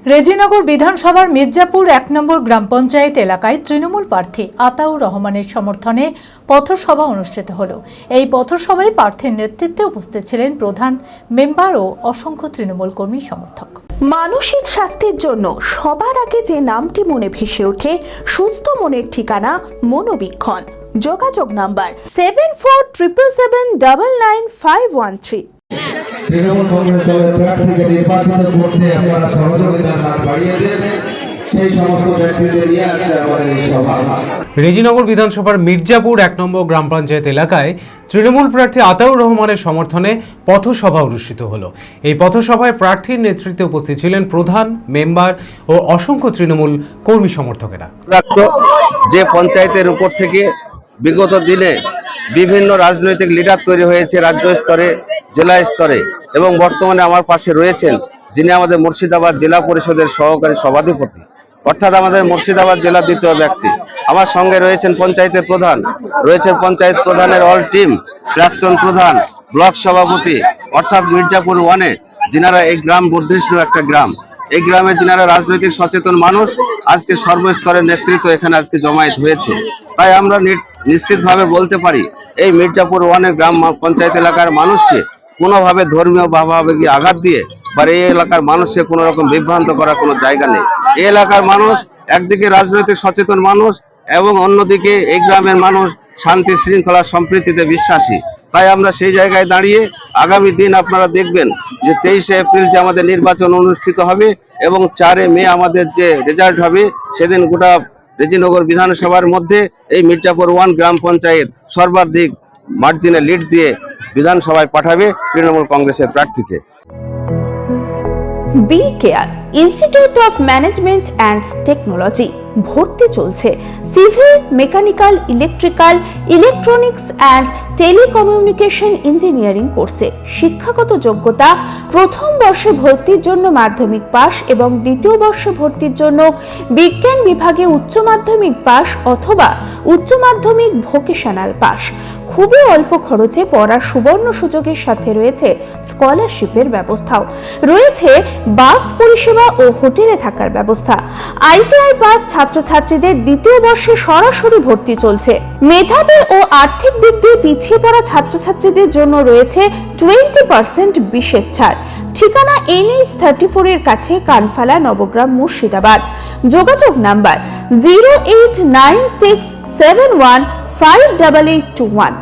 রেজিনগর বিধানসভার মির্জাপুর ১ নম্বর গ্রাম পঞ্চায়েত এলাকায় তৃণমূল প্রার্থী আতাউর রহমানের সমর্থনে পথসভা অনুষ্ঠিত হলো। এই পথসভায় প্রার্থীর নেতৃত্বে উপস্থিত ছিলেন প্রধান, মেম্বার ও অসংখ্য তৃণমূল কর্মী সমর্থক। মানসিক স্বাস্থ্যের জন্য সবার আগে যে নামটি মনে ভেসে ওঠে, সুস্থ মনের ঠিকানা মনোবীক্ষণ। যোগাযোগ নাম্বার 7477799513। তৃণমূল কংগ্রেসের প্রার্থীকে নির্বাচিত করতে আপনারা সহযোগিতার হাত বাড়িয়ে দেন, সেই সমস্ত ব্যক্তিদের নিয়ে আসে আমাদের এই সভা। রেজিনগর বিধানসভার মির্জাপুর ১ নম্বর গ্রাম পঞ্চায়েত এলাকায় তৃণমূল প্রার্থী আতাউর রহমানের সমর্থনে পথসভা অনুষ্ঠিত হলো। এই পথসভায় প্রার্থীর নেতৃত্বে উপস্থিত ছিলেন প্রধান, মেম্বার ও অসংখ্য তৃণমূল কর্মী সমর্থকেরা। যে পঞ্চায়েতের উপর থেকে বিগত দিনে বিভিন্ন রাজনৈতিক লিডার তৈরি হয়েছে রাজ্য স্তরে, জেলা স্তরে, এবং বর্তমানে আমার পাশে রয়েছেন যিনি আমাদের মুর্শিদাবাদ জেলা পরিষদের সহকারী সভাধিপতি, অর্থাৎ আমাদের মুর্শিদাবাদ জেলার দ্বিতীয় ব্যক্তি। আমার সঙ্গে রয়েছেন পঞ্চায়েতের প্রধান, রয়েছেন পঞ্চায়েত প্রধানের অল টিম, প্রাক্তন প্রধান, ব্লক সভাপতি, অর্থাৎ মির্জাপুর 1-এ যিনারা এই গ্রাম বর্ধিষ্ণু একটা গ্রাম, এই গ্রামে যিনারা রাজনৈতিক সচেতন মানুষ, আজকে সর্বস্তরের নেতৃত্ব এখানে আজকে জমায়েত হয়েছে। তাই আমরা নিশ্চিতভাবে বলতে পারি এই মির্জাপুর 1-এর গ্রাম পঞ্চায়েত এলাকার মানুষকে কোনোভাবে ধর্মীয় ভাবাবেগে আঘাত দিয়ে বা এই এলাকার মানুষকে কোনো রকম বিভ্রান্ত করার কোনো জায়গা নেই। এই এলাকার মানুষ একদিকে রাজনৈতিক সচেতন মানুষ এবং অন্যদিকে এই গ্রামের মানুষ শান্তি শৃঙ্খলা সম্প্রীতিতে বিশ্বাসী। তাই আমরা সেই জায়গায় দাঁড়িয়ে আগামী দিন আপনারা দেখবেন যে 23শে এপ্রিল যে আমাদের নির্বাচন অনুষ্ঠিত হবে এবং 4 মে আমাদের যে রেজাল্ট হবে, সেদিন গোটা রেজিনগর বিধানসভার মধ্যে এই মির্জাপুর 1 গ্রাম পঞ্চায়েত সর্বাধিক মার্জিনে লিড দিয়ে বিধানসভায় পাঠাবে তৃণমূল কংগ্রেসের প্রার্থীকে। B care institute of management and technology ভর্তি চলছে civil, mechanical, electrical, electronics and telecommunication engineering কোর্সে। শিক্ষাগত যোগ্যতা: প্রথম বর্ষে ভর্তির জন্য মাধ্যমিক পাস এবং দ্বিতীয় বর্ষে ভর্তির জন্য বিজ্ঞান বিভাগে উচ্চ মাধ্যমিক পাস অথবা উচ্চ মাধ্যমিক ভোকেশনাল পাস। খুবই অল্প খরচে পড়ার সুবর্ণ সুযোগের সাথে রয়েছে স্কলারশিপের ব্যবস্থাও। রয়েছে বাস পরিষেবা ও হোটেলে থাকার ব্যবস্থা। আইটিআই পাস ছাত্রছাত্রীদের দ্বিতীয় বর্ষে সরাসরি ভর্তি চলছে। মেধাবী ও আর্থিক দিক দিয়ে পিছিয়ে পড়া ছাত্রছাত্রীদের জন্য রয়েছে 20% বিশেষ ছাড়। ঠিকানা NH 34 এর কাছে, কানফালা, নবগ্রাম, মুর্শিদাবাদ। যোগাযোগ নাম্বার 08967158821।